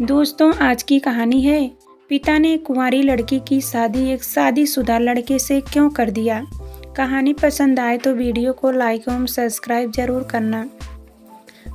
दोस्तों, आज की कहानी है पिता ने कुंवारी लड़की की शादी एक शादीशुदा लड़के से क्यों कर दिया। कहानी पसंद आए तो वीडियो को लाइक एवं सब्सक्राइब जरूर करना।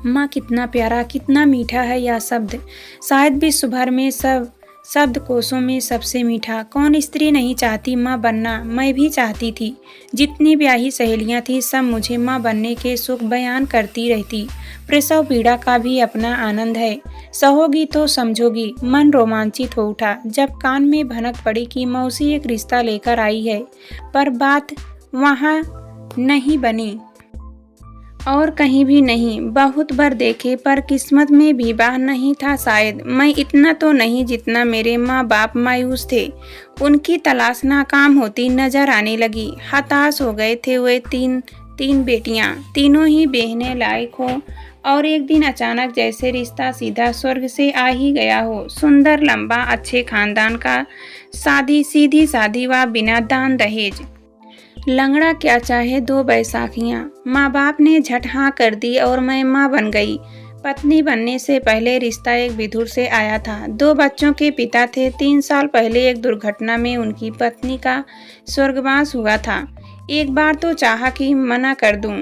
माँ कितना प्यारा, कितना मीठा है यह शब्द। शायद विश्व भर में सब शब्दकोशों में सबसे मीठा। कौन स्त्री नहीं चाहती माँ बनना। मैं भी चाहती थी। जितनी ब्याही सहेलियाँ थी सब मुझे माँ बनने के सुख बयान करती रहती। प्रसव पीड़ा का भी अपना आनंद है। सहोगी तो समझोगी। मन रोमांचित हो उठा जब कान में भनक पड़ी कि मौसी एक रिश्ता लेकर आई है, पर बात वहाँ नहीं बनी और कहीं भी नहीं। बहुत बार देखे पर किस्मत में विवाह नहीं था शायद। मैं इतना तो नहीं जितना मेरे माँ बाप मायूस थे। उनकी तलाश नाकाम होती नजर आने लगी। हताश हो गए थे वे। तीन बेटियाँ, तीनों ही बेहने लायक हो, और एक दिन अचानक जैसे रिश्ता सीधा स्वर्ग से आ ही गया हो। सुंदर, लंबा, अच्छे खानदान का, सीधी सादी व बिना दान दहेज। लंगड़ा क्या चाहे दो बैसाखियाँ। माँ बाप ने झट हाँ कर दी और मैं माँ बन गई। पत्नी बनने से पहले रिश्ता एक विधुर से आया था। 2 बच्चों के पिता थे। 3 साल पहले एक दुर्घटना में उनकी पत्नी का स्वर्गवास हुआ था। एक बार तो चाहा कि मना कर दूं,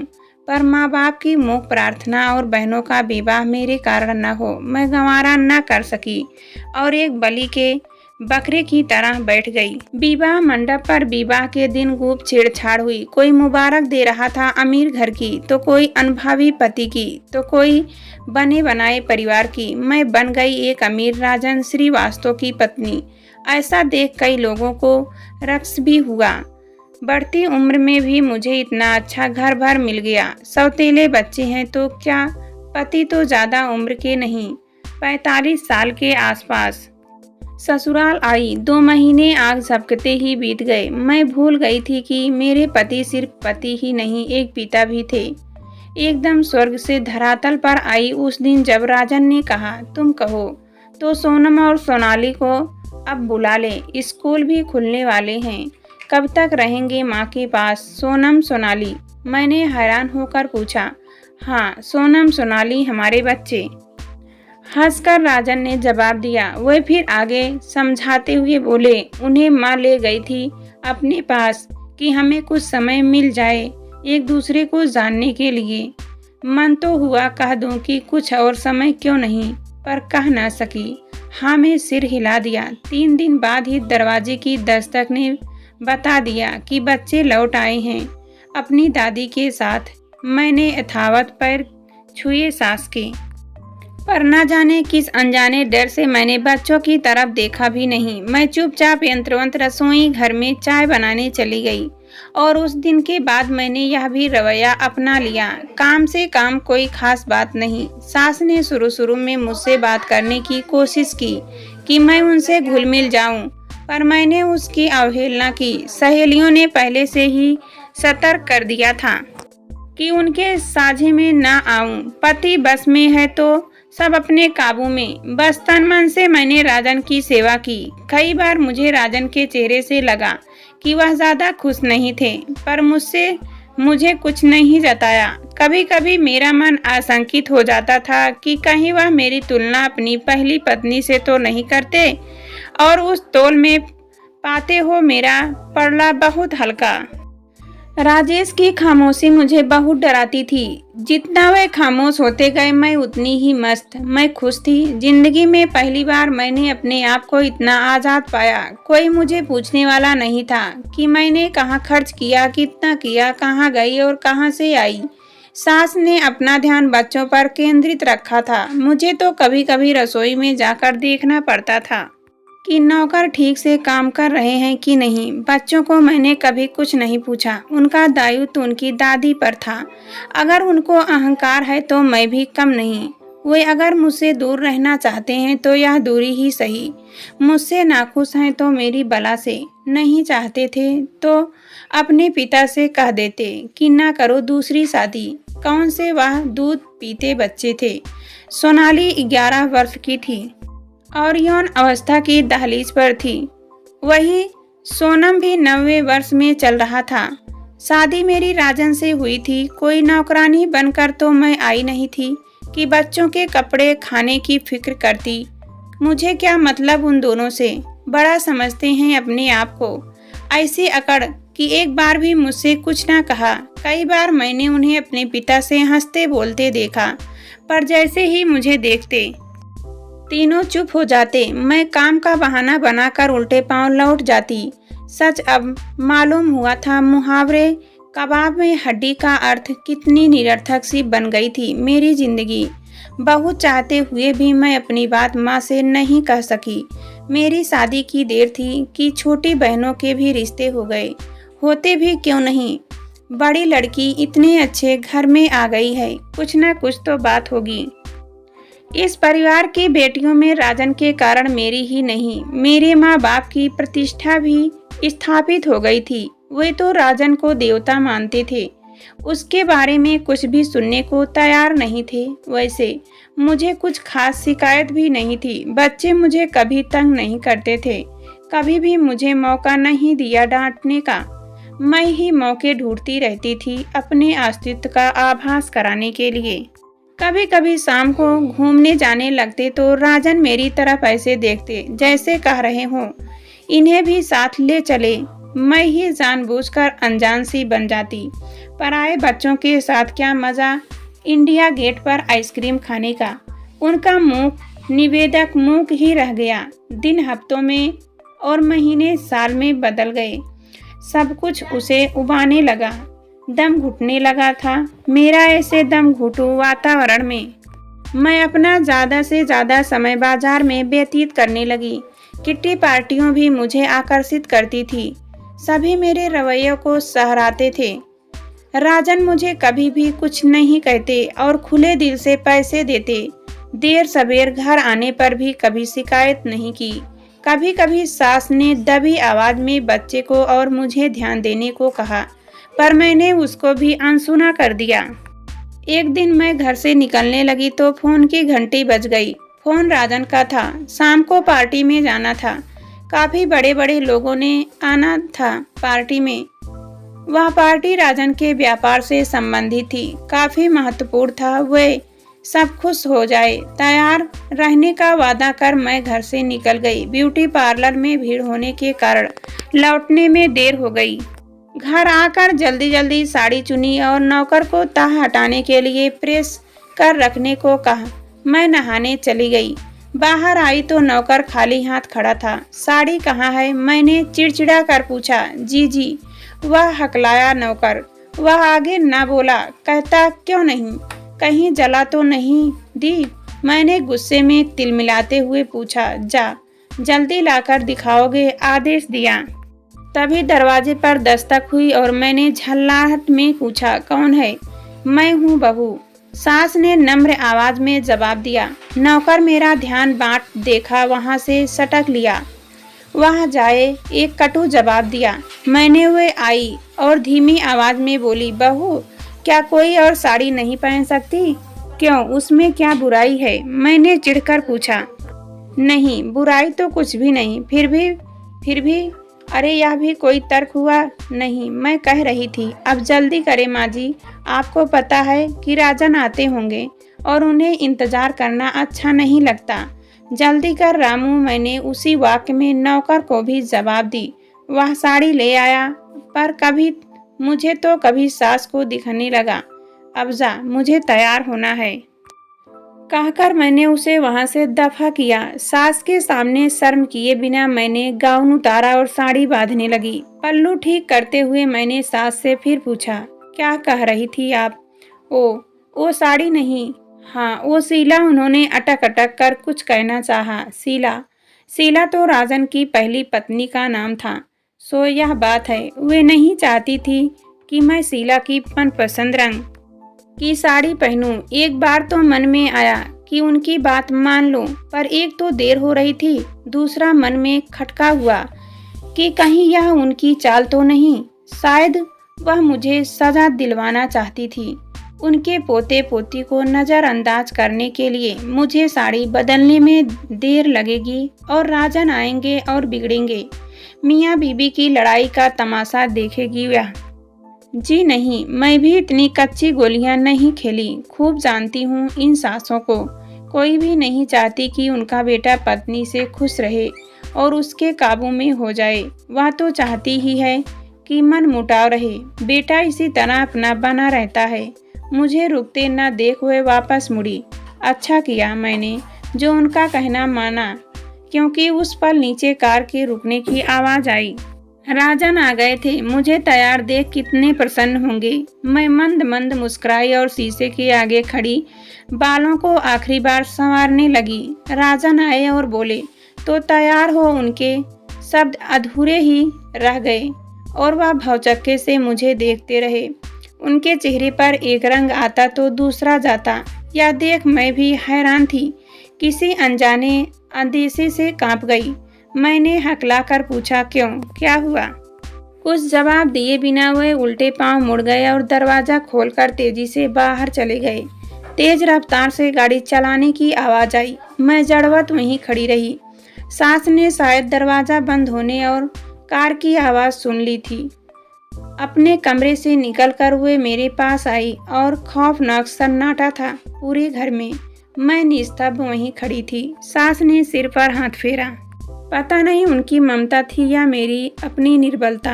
पर माँ बाप की मूक प्रार्थना और बहनों का विवाह मेरे कारण न हो, मैं गंवारा न कर सकी और एक बलि के बकरे की तरह बैठ गई। विवाह मंडप पर विवाह के दिन खूब छेड़छाड़ हुई। कोई मुबारक दे रहा था अमीर घर की, तो कोई अनुभवी पति की, तो कोई बने बनाए परिवार की। मैं बन गई एक अमीर राजन श्रीवास्तव की पत्नी। ऐसा देख कई लोगों को रक्स भी हुआ। बढ़ती उम्र में भी मुझे इतना अच्छा घर भर मिल गया। सौतेले बच्चे हैं तो क्या, पति तो ज्यादा उम्र के नहीं, 45 साल के आसपास। ससुराल आई 2 महीने आग झपकते ही बीत गए। मैं भूल गई थी कि मेरे पति सिर्फ पति ही नहीं, एक पिता भी थे। एकदम स्वर्ग से धरातल पर आई उस दिन जब राजन ने कहा, तुम कहो तो सोनम और सोनाली को अब बुला ले, स्कूल भी खुलने वाले हैं। कब तक रहेंगे माँ के पास सोनम सोनाली? मैंने हैरान होकर पूछा। हाँ, सोनम सोनाली हमारे बच्चे। हंसकर राजन ने जवाब दिया। वे फिर आगे समझाते हुए बोले, उन्हें माँ ले गई थी अपने पास कि हमें कुछ समय मिल जाए एक दूसरे को जानने के लिए। मन तो हुआ कह दूं कि कुछ और समय क्यों नहीं, पर कह ना सकी। हाँ में सिर हिला दिया। 3 दिन बाद ही दरवाजे की दस्तक ने बता दिया कि बच्चे लौट आए हैं अपनी दादी के साथ। मैंने यथावत पैर छुए सास के, पर न जाने किस अनजाने डर से मैंने बच्चों की तरफ देखा भी नहीं। मैं चुपचाप यंत्रवंत रसोई घर में चाय बनाने चली गई, और उस दिन के बाद मैंने यह भी रवैया अपना लिया, काम से काम, कोई खास बात नहीं। सास ने शुरू में मुझसे बात करने की कोशिश की कि मैं उनसे घुल मिल जाऊं, पर मैंने उसकी अवहेलना की। सहेलियों ने पहले से ही सतर्क कर दिया था कि उनके साझे में न आऊं। पति बस में है तो सब अपने काबू में। बस तन मन से मैंने राजन की सेवा की। कई बार मुझे राजन के चेहरे से लगा कि वह ज्यादा खुश नहीं थे, पर मुझे कुछ नहीं जताया। कभी कभी मेरा मन आशंकित हो जाता था कि कहीं वह मेरी तुलना अपनी पहली पत्नी से तो नहीं करते, और उस तौल में पाते हो मेरा पड़ला बहुत हल्का। राजेश की खामोशी मुझे बहुत डराती थी। जितना वे खामोश होते गए मैं उतनी ही मस्त, मैं खुश थी। जिंदगी में पहली बार मैंने अपने आप को इतना आज़ाद पाया। कोई मुझे पूछने वाला नहीं था कि मैंने कहाँ खर्च किया, कितना किया, कहाँ गई और कहाँ से आई। सास ने अपना ध्यान बच्चों पर केंद्रित रखा था। मुझे तो कभी कभी रसोई में जाकर देखना पड़ता था कि नौकर ठीक से काम कर रहे हैं कि नहीं। बच्चों को मैंने कभी कुछ नहीं पूछा। उनका दायित्व उनकी दादी पर था। अगर उनको अहंकार है तो मैं भी कम नहीं। वे अगर मुझसे दूर रहना चाहते हैं तो यह दूरी ही सही। मुझसे नाखुश हैं तो मेरी बला से। नहीं चाहते थे तो अपने पिता से कह देते कि ना करो दूसरी शादी। कौन से वह दूध पीते बच्चे थे। सोनाली 11 वर्ष की थी और यौन अवस्था की दहलीज पर थी। वही सोनम भी 90 वर्ष में चल रहा था। शादी मेरी राजन से हुई थी। कोई नौकरानी बनकर तो मैं आई नहीं थी कि बच्चों के कपड़े, खाने की फिक्र करती। मुझे क्या मतलब उन दोनों से, बड़ा समझते हैं अपने आप को। ऐसी अकड़ कि एक बार भी मुझसे कुछ ना कहा। कई बार मैंने उन्हें अपने पिता से हंसते बोलते देखा, पर जैसे ही मुझे देखते तीनों चुप हो जाते। मैं काम का बहाना बनाकर उल्टे पांव लौट जाती। सच अब मालूम हुआ था मुहावरे कबाब में हड्डी का अर्थ कितनी निरर्थक सी बन गई थी मेरी जिंदगी। बहुत चाहते हुए भी मैं अपनी बात माँ से नहीं कह सकी। मेरी शादी की देर थी कि छोटी बहनों के भी रिश्ते हो गए। होते भी क्यों नहीं, बड़ी लड़की इतने अच्छे घर में आ गई है, कुछ ना कुछ तो बात होगी। इस परिवार की बेटियों में राजन के कारण मेरी ही नहीं, मेरे माँ बाप की प्रतिष्ठा भी स्थापित हो गई थी। वे तो राजन को देवता मानते थे, उसके बारे में कुछ भी सुनने को तैयार नहीं थे। वैसे मुझे कुछ खास शिकायत भी नहीं थी। बच्चे मुझे कभी तंग नहीं करते थे, कभी भी मुझे मौका नहीं दिया डांटने का। मैं ही मौके ढूंढती रहती थी अपने अस्तित्व का आभास कराने के लिए। कभी कभी शाम को घूमने जाने लगते तो राजन मेरी तरफ ऐसे देखते जैसे कह रहे हों इन्हें भी साथ ले चले। मैं ही जानबूझकर अनजान सी बन जाती। पराए बच्चों के साथ क्या मज़ा इंडिया गेट पर आइसक्रीम खाने का। उनका मुंह निवेदक मुंह ही रह गया। दिन हफ्तों में और महीने साल में बदल गए। सब कुछ उसे उबाने लगा, दम घुटने लगा था। मेरा ऐसे दम घुटू वातावरण में मैं अपना ज़्यादा से ज़्यादा समय बाजार में व्यतीत करने लगी। किट्टी पार्टियों भी मुझे आकर्षित करती थी। सभी मेरे रवैये को सहराते थे। राजन मुझे कभी भी कुछ नहीं कहते और खुले दिल से पैसे देते। देर सवेर घर आने पर भी कभी शिकायत नहीं की। कभी कभी सास ने दबी आवाज में बच्चे को और मुझे ध्यान देने को कहा, पर मैंने उसको भी अनसुना कर दिया। एक दिन मैं घर से निकलने लगी तो फोन की घंटी बज गई। फोन राजन का था। शाम को पार्टी में जाना था। काफी बड़े बड़े लोगों ने आना था पार्टी में। वह पार्टी राजन के व्यापार से संबंधित थी, काफी महत्वपूर्ण था। वे सब खुश हो जाए, तैयार रहने का वादा कर मैं घर से निकल गई। ब्यूटी पार्लर में भीड़ होने के कारण लौटने में देर हो गई। घर आकर जल्दी जल्दी साड़ी चुनी और नौकर को तह हटाने के लिए प्रेस कर रखने को कहा। मैं नहाने चली गई। बाहर आई तो नौकर खाली हाथ खड़ा था। साड़ी कहाँ है, मैंने चिड़चिड़ा कर पूछा। जी जी, वह हकलाया नौकर। वह आगे ना बोला। कहता क्यों नहीं, कहीं जला तो नहीं दी। मैंने गुस्से में तिलमिलाते हुए पूछा। जा जल्दी लाकर दिखाओगे, आदेश दिया। तभी दरवाजे पर दस्तक हुई और मैंने झल्लाहट में पूछा, कौन है? मैं हूँ बहू, सास ने नम्र आवाज में जवाब दिया। नौकर मेरा ध्यान बांट देखा, वहां से सटक लिया। वह जाए एक कटु जवाब दिया। मैंने वे आई और धीमी आवाज में बोली, बहू क्या कोई और साड़ी नहीं पहन सकती? क्यों, उसमें क्या बुराई है? मैंने चिढ़कर पूछा। नहीं, बुराई तो कुछ भी नहीं। फिर भी अरे यह भी कोई तर्क हुआ? नहीं, मैं कह रही थी अब जल्दी करें माँ जी, आपको पता है कि राजन आते होंगे और उन्हें इंतजार करना अच्छा नहीं लगता। जल्दी कर रामू। मैंने उसी वाक्य में नौकर को भी जवाब दी। वह साड़ी ले आया, पर कभी मुझे तो कभी सास को दिखने लगा। अब जा, मुझे तैयार होना है, कहकर मैंने उसे वहां से दफा किया। सास के सामने शर्म किए बिना मैंने गाउन उतारा और साड़ी बांधने लगी। पल्लू ठीक करते हुए मैंने सास से फिर पूछा, क्या कह रही थी आप? वो साड़ी नहीं, हाँ वो शीला। उन्होंने अटक अटक कर कुछ कहना चाहा। शीला तो राजन की पहली पत्नी का नाम था। सो यह बात है, वे नहीं चाहती थी कि मैं शीला की मनपसंद रंग की साड़ी पहनूं। एक बार तो मन में आया कि उनकी बात मान लूं, पर एक तो देर हो रही थी, दूसरा मन में खटका हुआ कि कहीं यह उनकी चाल तो नहीं। शायद वह मुझे सजा दिलवाना चाहती थी। उनके पोते पोती को नज़रअंदाज करने के लिए मुझे साड़ी बदलने में देर लगेगी और राजन आएंगे और बिगड़ेंगे। मियाँ बीबी की लड़ाई का तमाशा देखेगी वह। जी नहीं, मैं भी इतनी कच्ची गोलियां नहीं खेली। खूब जानती हूँ इन सासों को। कोई भी नहीं चाहती कि उनका बेटा पत्नी से खुश रहे और उसके काबू में हो जाए। वह तो चाहती ही है कि मन मुटाव रहे। बेटा इसी तरह अपना बना रहता है। मुझे रुकते न देख हुए वापस मुड़ी। अच्छा किया मैंने जो उनका कहना माना, क्योंकि उस पल नीचे कार के रुकने की आवाज़ आई। राजन आ गए थे। मुझे तैयार देख कितने प्रसन्न होंगे। मैं मंद मंद मुस्कुराई और शीशे के आगे खड़ी बालों को आखिरी बार संवारने लगी। राजन आए और बोले, तो तैयार हो? उनके शब्द अधूरे ही रह गए और वह भौचक्के से मुझे देखते रहे। उनके चेहरे पर एक रंग आता तो दूसरा जाता। यह देख मैं भी हैरान थी। किसी अनजाने अंदेशे से कांप गई। मैंने हकलाकर पूछा, क्यों, क्या हुआ? कुछ जवाब दिए बिना वे उल्टे पांव मुड़ गए और दरवाज़ा खोलकर तेजी से बाहर चले गए। तेज रफ्तार से गाड़ी चलाने की आवाज़ आई। मैं जड़वत वहीं खड़ी रही। सास ने शायद दरवाज़ा बंद होने और कार की आवाज़ सुन ली थी। अपने कमरे से निकलकर वे मेरे पास आई और खौफनाक सन्नाटा था पूरे घर में। मैं निस्तब्ध वहीं खड़ी थी। सास ने सिर पर हाथ फेरा। पता नहीं उनकी ममता थी या मेरी अपनी निर्बलता।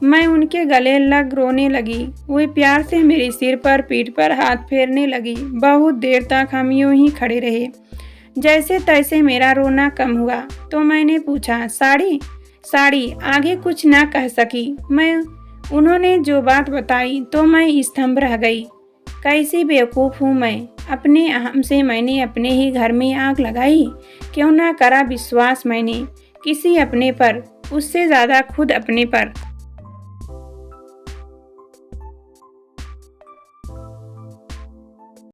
मैं उनके गले लग रोने लगी। वे प्यार से मेरे सिर पर, पीठ पर हाथ फेरने लगी। बहुत देर तक हम यूं ही खड़े रहे। जैसे तैसे मेरा रोना कम हुआ तो मैंने पूछा, साड़ी? साड़ी आगे कुछ ना कह सकी मैं। उन्होंने जो बात बताई तो मैं स्तंभ रह गई। कैसी बेवकूफ़ हूँ मैं। अपने अहम से मैंने अपने ही घर में आग लगाई। क्यों ना करा विश्वास मैंने किसी अपने पर, उससे ज़्यादा खुद अपने पर।